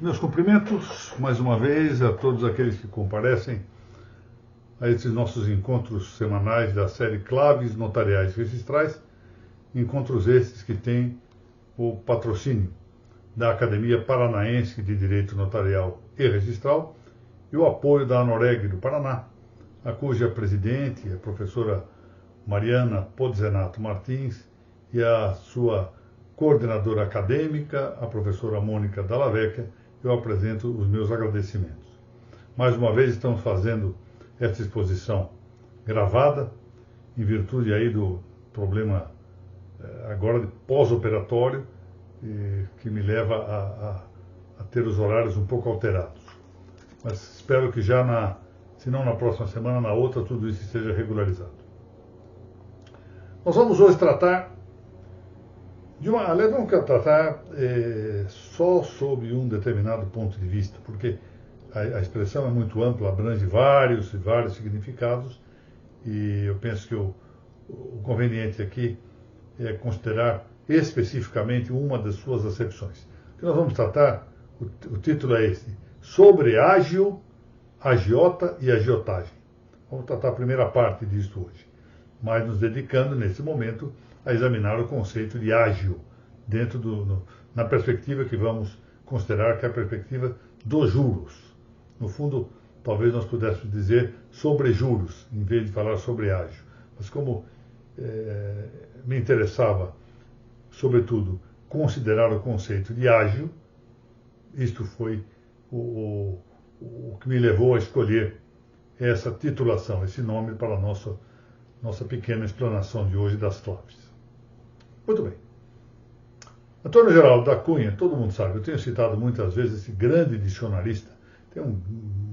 Meus cumprimentos, mais uma vez, a todos aqueles que comparecem a esses nossos encontros semanais da série Claves Notariais Registrais, encontros esses que têm o patrocínio da Academia Paranaense de Direito Notarial e Registral e o apoio da ANOREG do Paraná, a cuja presidente, a professora Mariana Podzenato Martins, e a sua coordenadora acadêmica, a professora Mônica Dalla Vecchia, eu apresento os meus agradecimentos. Mais uma vez estamos fazendo esta exposição gravada, em virtude aí do problema agora de pós-operatório, que me leva a ter os horários um pouco alterados. Mas espero que já, se não na próxima semana, na outra, tudo isso esteja regularizado. Nós vamos hoje tratar vamos tratar só sob um determinado ponto de vista, porque a expressão é muito ampla, abrange vários significados, e eu penso que o conveniente aqui é considerar especificamente uma das suas acepções. O que nós vamos tratar, o título é este: sobre ágio, agiota e agiotagem. Vamos tratar a primeira parte disto hoje, mas nos dedicando nesse momento a examinar o conceito de ágio, na perspectiva que vamos considerar que é a perspectiva dos juros. No fundo, talvez nós pudéssemos dizer sobre juros, em vez de falar sobre ágio. Mas como me interessava, sobretudo, considerar o conceito de ágio, isto foi o que me levou a escolher essa titulação, esse nome para a nossa pequena explanação de hoje das claves. Muito bem. Antônio Geraldo da Cunha, todo mundo sabe, eu tenho citado muitas vezes esse grande dicionarista, tem um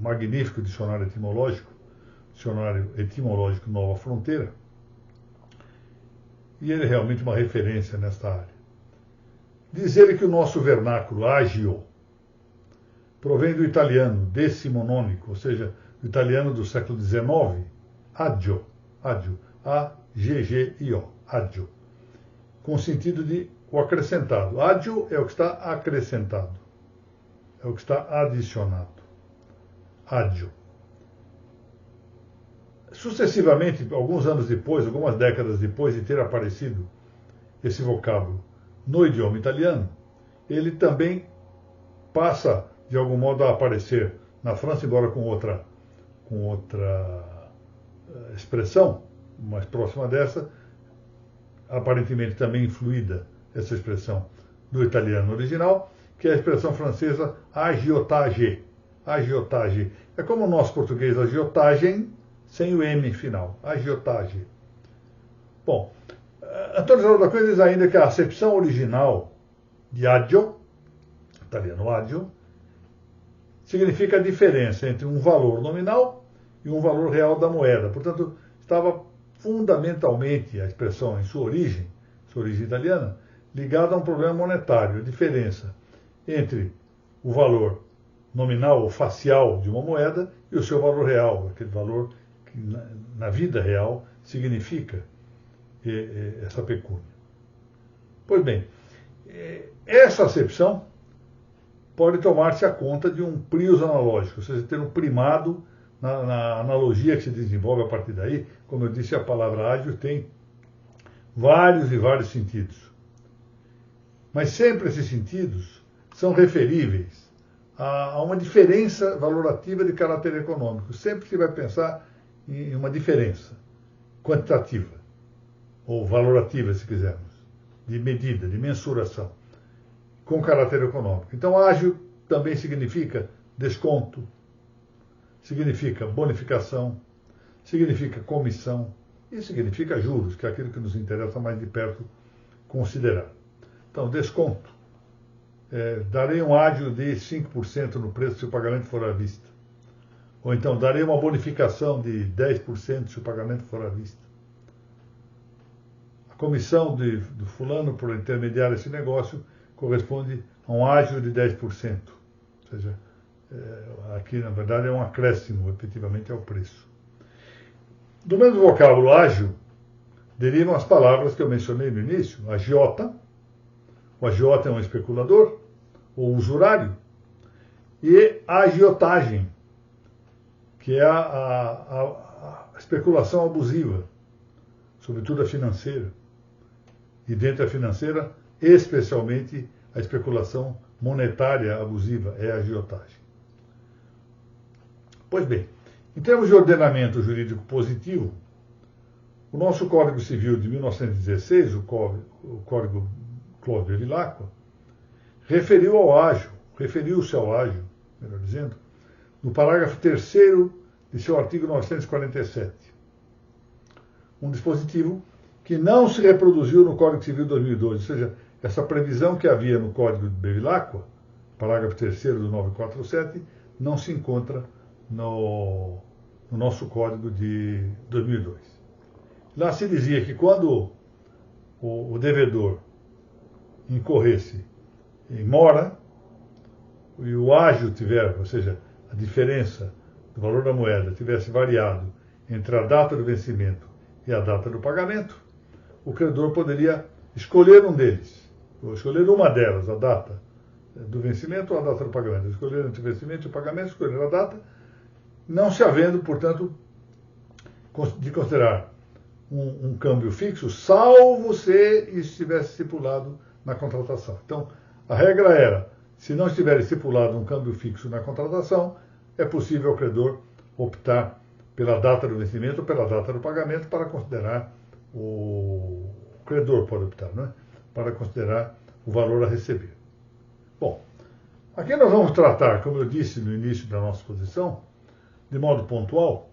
magnífico dicionário etimológico Nova Fronteira, e ele é realmente uma referência nesta área. Diz ele que o nosso vernáculo agio provém do italiano decimonônico, ou seja, do italiano do século XIX, agio, A-G-G-I-O, agio, com o sentido de o acrescentado. Agio é o que está acrescentado, é o que está adicionado. Agio. Sucessivamente, alguns anos depois, algumas décadas depois de ter aparecido esse vocábulo no idioma italiano, ele também passa, de algum modo, a aparecer na França, embora com outra expressão, mais próxima dessa, aparentemente também influída, essa expressão do italiano original, que é a expressão francesa agiotage. Agiotage. É como o nosso português agiotagem, sem o M final. Agiotage. Bom, Antônio Geraldo da Cunha diz ainda que a acepção original de agio, italiano agio, significa a diferença entre um valor nominal e um valor real da moeda. Portanto, estava fundamentalmente a expressão em sua origem italiana, ligada a um problema monetário, a diferença entre o valor nominal ou facial de uma moeda e o seu valor real, aquele valor que na vida real significa essa pecúnia. Pois bem, essa acepção pode tomar-se a conta de um prius analógico, ou seja, ter um primado na analogia que se desenvolve a partir daí. Como eu disse, a palavra ágio tem vários e vários sentidos. Mas sempre esses sentidos são referíveis a uma diferença valorativa de caráter econômico. Sempre se vai pensar em uma diferença quantitativa, ou valorativa, se quisermos, de medida, de mensuração, com caráter econômico. Então, ágio também significa desconto, significa bonificação, significa comissão e significa juros, que é aquilo que nos interessa mais de perto considerar. Então, desconto. Darei um ágio de 5% no preço se o pagamento for à vista. Ou então, darei uma bonificação de 10% se o pagamento for à vista. A comissão do fulano por intermediar esse negócio corresponde a um ágio de 10%. Ou seja, aqui, na verdade, é um acréscimo, efetivamente, ao preço. Do mesmo vocábulo ágio, derivam as palavras que eu mencionei no início, agiota. O agiota é um especulador, ou usurário, e a agiotagem, que é a especulação abusiva, sobretudo a financeira. E dentro da financeira, especialmente a especulação monetária abusiva, é a agiotagem. Pois bem, em termos de ordenamento jurídico positivo, o nosso Código Civil de 1916, o Código Clóvis Bevilacqua, referiu-se ao ágio, melhor dizendo, no parágrafo 3º de seu artigo 947. Um dispositivo que não se reproduziu no Código Civil de 2002, ou seja, essa previsão que havia no Código de Bevilacqua, parágrafo 3º do 947, não se encontra no nosso Código de 2002. Lá se dizia que quando o devedor incorresse em mora e o ágio tiver, ou seja, a diferença do valor da moeda tivesse variado entre a data do vencimento e a data do pagamento, o credor poderia escolher um deles, ou escolher uma delas, a data do vencimento ou a data do pagamento. Escolher entre o vencimento e o pagamento, escolher a data, não se havendo, portanto, de considerar um câmbio fixo, salvo se estivesse estipulado na contratação. Então, a regra era, se não estiver estipulado um câmbio fixo na contratação, é possível ao credor optar pela data do vencimento ou pela data do pagamento para considerar o credor pode optar, não é? Para considerar o valor a receber. Bom, aqui nós vamos tratar, como eu disse no início da nossa exposição, de modo pontual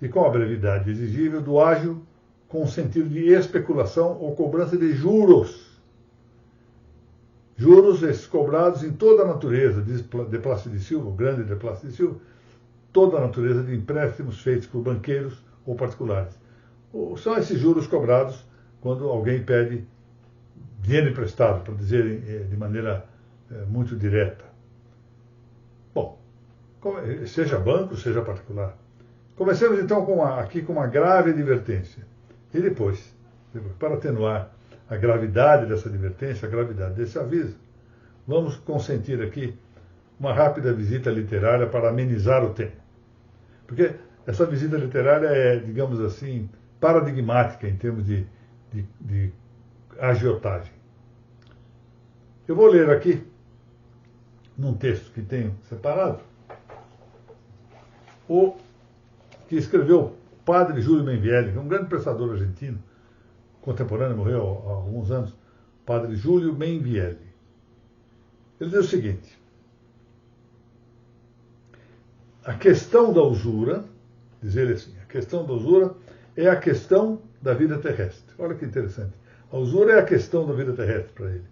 e com a brevidade exigível, do ágio com o sentido de especulação ou cobrança de juros. Juros esses cobrados em toda a natureza, de Plácido de Silva, o grande de Plácido de Silva, toda a natureza de empréstimos feitos por banqueiros ou particulares. São esses juros cobrados quando alguém pede dinheiro emprestado, para dizer de maneira muito direta. Bom, seja banco, seja particular. Comecemos então aqui com uma grave advertência. E depois, para atenuar a gravidade dessa advertência, a gravidade desse aviso, vamos consentir aqui uma rápida visita literária para amenizar o tempo. Porque essa visita literária é, digamos assim, paradigmática em termos de agiotagem. Eu vou ler aqui, num texto que tenho separado, o que escreveu o padre Júlio Menvielli, que é um grande pensador argentino, contemporâneo, morreu há alguns anos, padre Júlio Menvielli. Ele diz o seguinte: a questão da usura, diz ele assim, a questão da usura é a questão da vida terrestre. Olha que interessante. A usura é a questão da vida terrestre para ele.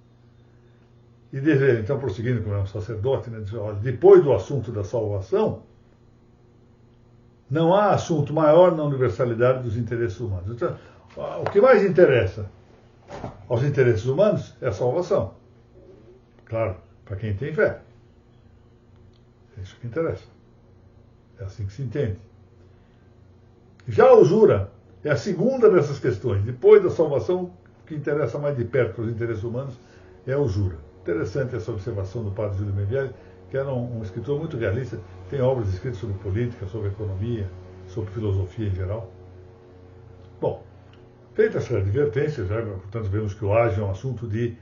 E diz ele, então, prosseguindo como é um sacerdote, né, diz, olha, depois do assunto da salvação, não há assunto maior na universalidade dos interesses humanos. Então, o que mais interessa aos interesses humanos é a salvação. Claro, para quem tem fé. É isso que interessa. É assim que se entende. Já a usura é a segunda dessas questões. Depois da salvação, o que interessa mais de perto para os interesses humanos é a usura. Interessante essa observação do padre Júlio Menvielli, que era um escritor muito realista, tem obras escritas sobre política, sobre economia, sobre filosofia em geral. Bom, feita essa advertência, já, portanto vemos que o ágio é um assunto de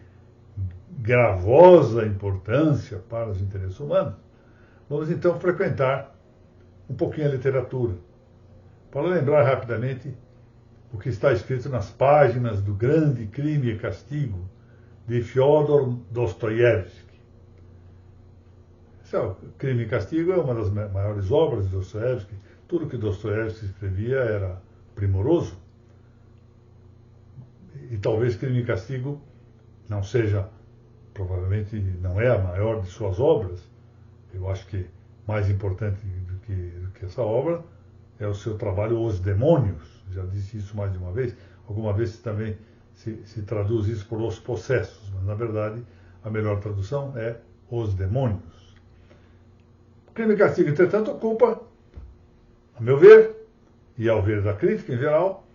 gravosa importância para os interesses humanos. Vamos então frequentar um pouquinho a literatura, para lembrar rapidamente o que está escrito nas páginas do Grande Crime e Castigo, de Fyodor Dostoiévski. Crime e Castigo é uma das maiores obras de Dostoiévski. Tudo que Dostoiévski escrevia era primoroso. E talvez Crime e Castigo não seja, provavelmente não é a maior de suas obras. Eu acho que mais importante do que essa obra é o seu trabalho Os Demônios. Já disse isso mais de uma vez. Alguma vez também se traduz isso por Os Possessos, mas na verdade a melhor tradução é Os Demônios. O Crime e Castigo, entretanto, ocupa, a meu ver, e ao ver da crítica em geral,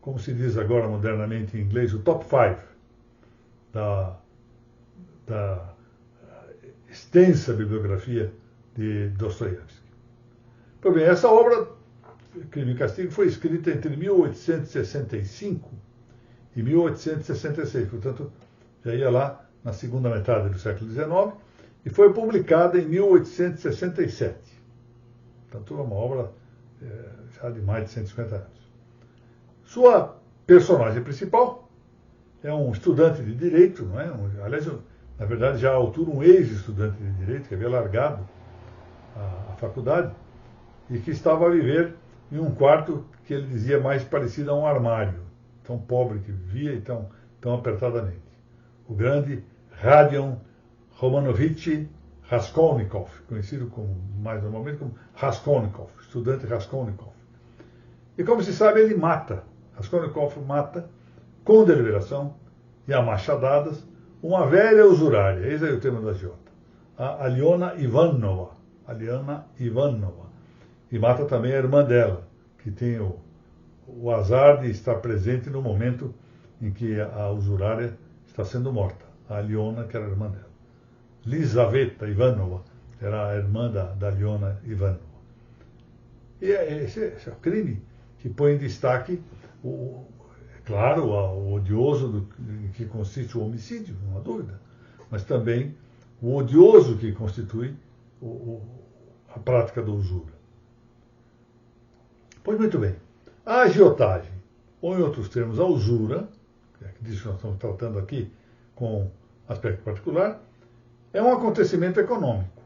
como se diz agora modernamente em inglês, o top 5 extensa bibliografia de Dostoiévski. Pois bem, essa obra, Crime e Castigo, foi escrita entre 1865 e 1866, portanto, já ia lá na segunda metade do século XIX, e foi publicada em 1867. Portanto, é uma obra já de mais de 150 anos. Sua personagem principal é um estudante de direito, não é? Aliás, na verdade, já à altura, um ex-estudante de direito que havia largado a faculdade e que estava a viver em um quarto que ele dizia mais parecido a um armário, tão pobre que vivia e tão apertadamente. O grande Radion Romanovich Raskolnikov, conhecido mais normalmente como Raskolnikov, estudante Raskolnikov. E como se sabe, ele mata, Raskolnikov mata com deliberação e a machadadas uma velha usurária, eis aí o tema da agiota, a Aliona Ivanova, e mata também a irmã dela, que tem o azar de estar presente no momento em que a usurária está sendo morta, a Aliona, que era a irmã dela. Lizaveta Ivanova era a irmã da Aliona Ivanova. E esse é o crime que põe em destaque, claro, o odioso em que consiste o homicídio, não há dúvida, mas também o odioso que constitui a prática da usura. Pois muito bem, a agiotagem, ou em outros termos, a usura, que é disso que nós estamos tratando aqui com aspecto particular, é um acontecimento econômico.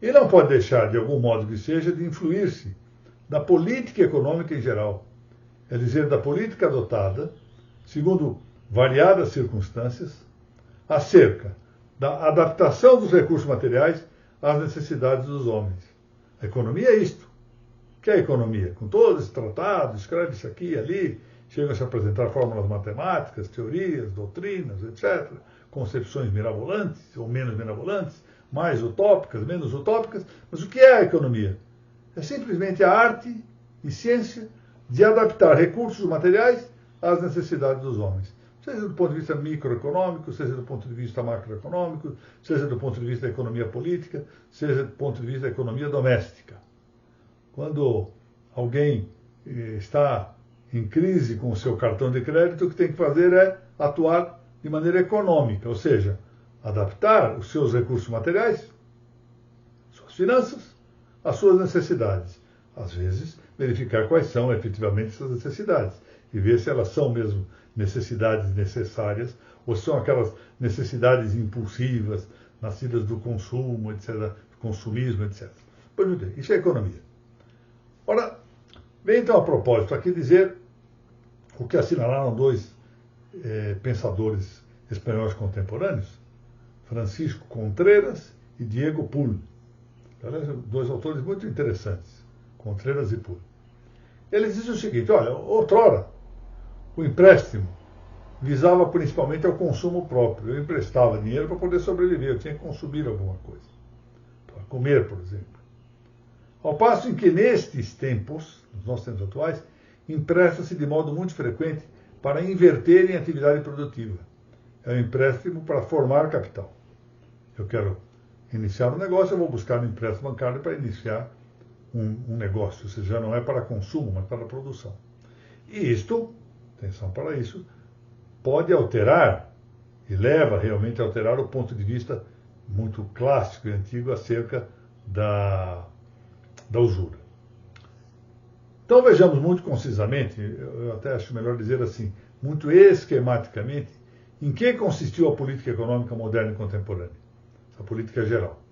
E não pode deixar, de algum modo que seja, de influir-se da política econômica em geral, é dizer, da política adotada, segundo variadas circunstâncias, acerca da adaptação dos recursos materiais às necessidades dos homens. A economia é isto. O que é a economia? Com todos esses tratados, escreve isso aqui e ali, chegam a se apresentar fórmulas matemáticas, teorias, doutrinas, etc., concepções mirabolantes ou menos mirabolantes, mais utópicas, menos utópicas, mas o que é a economia? É simplesmente a arte e ciência de adaptar recursos materiais às necessidades dos homens, seja do ponto de vista microeconômico, seja do ponto de vista macroeconômico, seja do ponto de vista da economia política, seja do ponto de vista da economia doméstica. Quando alguém está em crise com o seu cartão de crédito, o que tem que fazer é atuar de maneira econômica, ou seja, adaptar os seus recursos materiais, suas finanças, às suas necessidades. Às vezes, verificar quais são efetivamente essas necessidades e ver se elas são mesmo necessidades necessárias ou são aquelas necessidades impulsivas, nascidas do consumo, etc., do consumismo, etc. Pois muito bem, isso é economia. Ora, vem então a propósito aqui dizer o que assinalaram dois pensadores espanhóis contemporâneos, Francisco Contreras e Diego Pull. Dois autores muito interessantes, Contreras e Pull. Eles dizem o seguinte: olha, outrora, o empréstimo visava principalmente ao consumo próprio. Eu emprestava dinheiro para poder sobreviver, eu tinha que consumir alguma coisa, para comer, por exemplo. Ao passo em que nestes tempos, nos nossos tempos atuais, empresta-se de modo muito frequente para inverter em atividade produtiva. É um empréstimo para formar capital. Eu quero iniciar um negócio, eu vou buscar um empréstimo bancário para iniciar um negócio, ou seja, já não é para consumo, mas para produção. E isto, atenção para isso, pode alterar, e leva realmente a alterar o ponto de vista muito clássico e antigo acerca da usura. Então vejamos muito concisamente, eu até acho melhor dizer assim, muito esquematicamente, em que consistiu a política econômica moderna e contemporânea, a política geral.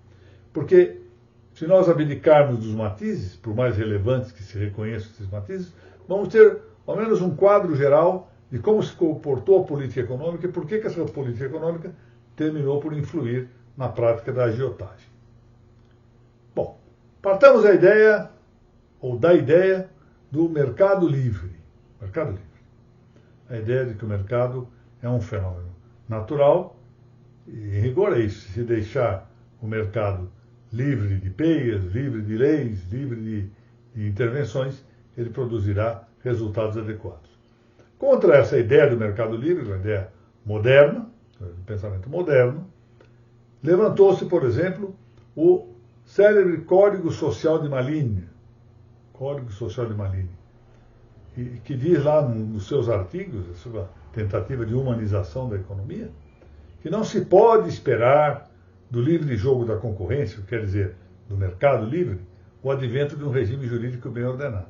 Porque se nós abdicarmos dos matizes, por mais relevantes que se reconheçam esses matizes, vamos ter ao menos um quadro geral de como se comportou a política econômica e por que essa política econômica terminou por influir na prática da agiotagem. Bom, partamos da ideia do mercado livre. Mercado livre. A ideia de que o mercado é um fenômeno natural, e em rigor é isso. Se deixar o mercado livre de peias, livre de leis, livre de intervenções, ele produzirá resultados adequados. Contra essa ideia do mercado livre, uma ideia moderna, do pensamento moderno, levantou-se, por exemplo, o célebre Código Social de Malini, que diz lá nos seus artigos, a sua tentativa de humanização da economia, que não se pode esperar do livre jogo da concorrência, quer dizer, do mercado livre, o advento de um regime jurídico bem ordenado.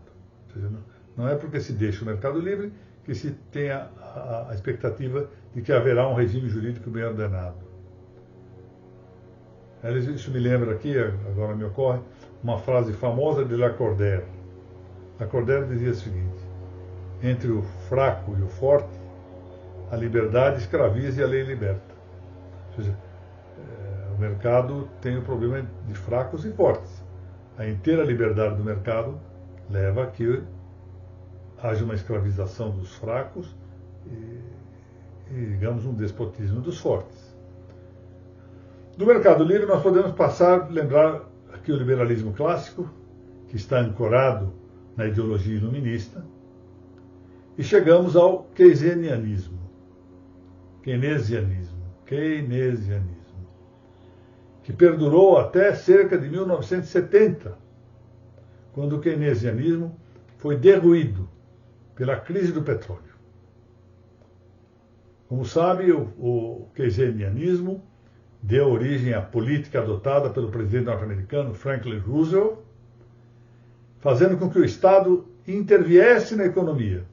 Ou seja, não é porque se deixa o mercado livre que se tem a expectativa de que haverá um regime jurídico bem ordenado. Isso me lembra aqui, agora me ocorre, uma frase famosa de Lacordaire. Lacordaire dizia o seguinte: entre o fraco e o forte, a liberdade escraviza e a lei liberta. Ou seja, o mercado tem o problema de fracos e fortes. A inteira liberdade do mercado leva a que haja uma escravização dos fracos e, digamos, um despotismo dos fortes. Do mercado livre nós podemos lembrar aqui o liberalismo clássico, que está ancorado na ideologia iluminista, e chegamos ao keynesianismo, que perdurou até cerca de 1970, quando o keynesianismo foi derruído pela crise do petróleo. Como sabe, o keynesianismo deu origem à política adotada pelo presidente norte-americano Franklin Roosevelt, fazendo com que o Estado interviesse na economia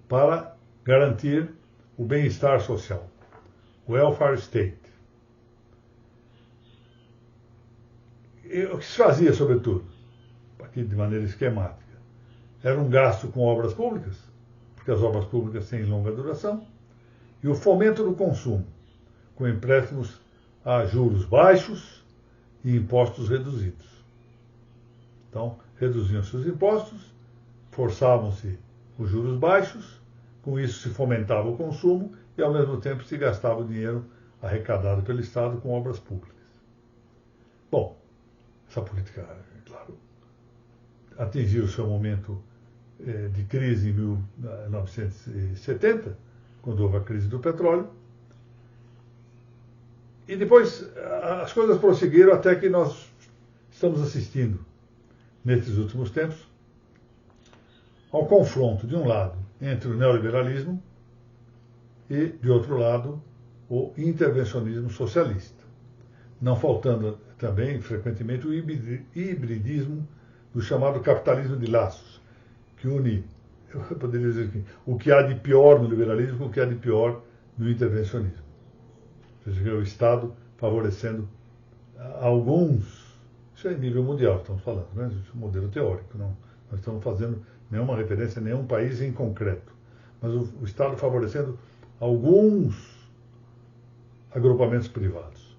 para garantir o bem-estar social, o welfare state. E o que se fazia, sobretudo, aqui de maneira esquemática, era um gasto com obras públicas, porque as obras públicas têm longa duração, e o fomento do consumo, com empréstimos a juros baixos e impostos reduzidos. Então, reduziam-se os impostos, forçavam-se os juros baixos, com isso se fomentava o consumo e, ao mesmo tempo, se gastava o dinheiro arrecadado pelo Estado com obras públicas. Bom, essa política, claro, atingiu o seu momento de crise em 1970, quando houve a crise do petróleo, e depois as coisas prosseguiram até que nós estamos assistindo, nesses últimos tempos, ao confronto, de um lado, entre o neoliberalismo e, de outro lado, o intervencionismo socialista. Não faltando também, frequentemente, o hibridismo do chamado capitalismo de laços, que une, eu poderia dizer aqui, o que há de pior no liberalismo com o que há de pior no intervencionismo. Ou seja, o Estado favorecendo alguns, isso é em nível mundial, estamos falando, né? Isso é um modelo teórico, não estamos fazendo nenhuma referência a nenhum país em concreto, mas o Estado favorecendo alguns agrupamentos privados.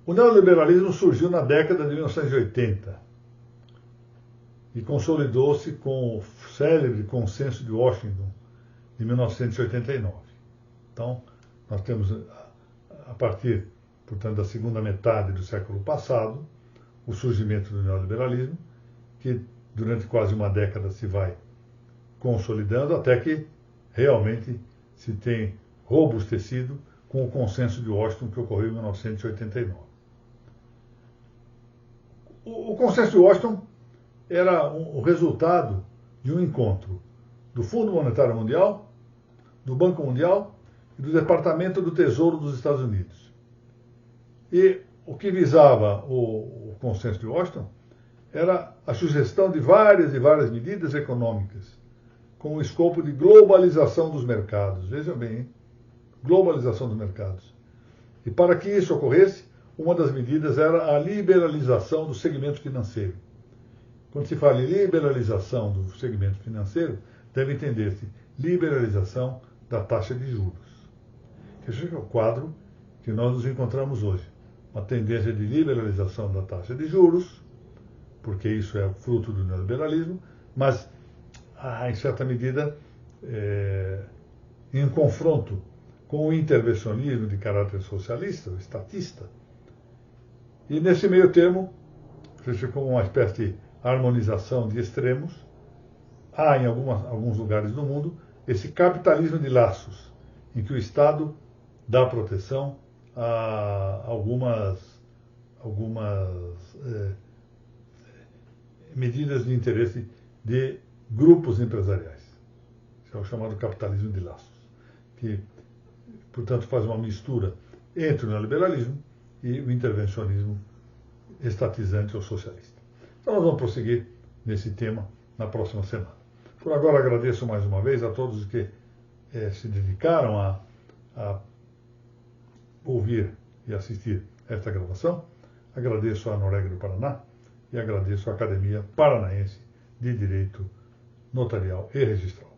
O neoliberalismo surgiu na década de 1980 e consolidou-se com o célebre Consenso de Washington de 1989. Então, nós temos, a partir, portanto, da segunda metade do século passado, o surgimento do neoliberalismo, que durante quase uma década se vai consolidando, até que realmente se tem robustecido com o Consenso de Washington que ocorreu em 1989. O Consenso de Washington era o resultado de um encontro do Fundo Monetário Mundial, do Banco Mundial e do Departamento do Tesouro dos Estados Unidos. E o que visava o Consenso de Washington era a sugestão de várias e várias medidas econômicas com o escopo de globalização dos mercados. Vejam bem, hein? Globalização dos mercados. E para que isso ocorresse, uma das medidas era a liberalização do segmento financeiro. Quando se fala em liberalização do segmento financeiro, deve entender-se liberalização da taxa de juros. Esse é o quadro que nós nos encontramos hoje. Uma tendência de liberalização da taxa de juros, porque isso é fruto do neoliberalismo, mas, em certa medida, em confronto com o intervencionismo de caráter socialista, estatista. E nesse meio termo, como uma espécie de harmonização de extremos, há em alguns lugares do mundo esse capitalismo de laços, em que o Estado dá proteção a algumas medidas de interesse de grupos empresariais. Isso é o chamado capitalismo de laços, que, portanto, faz uma mistura entre o neoliberalismo e o intervencionismo estatizante ou socialista. Então nós vamos prosseguir nesse tema na próxima semana. Por agora agradeço mais uma vez a todos que se dedicaram a ouvir e assistir esta gravação. Agradeço à Noreg do Paraná e agradeço à Academia Paranaense de Direito Notarial e Registral.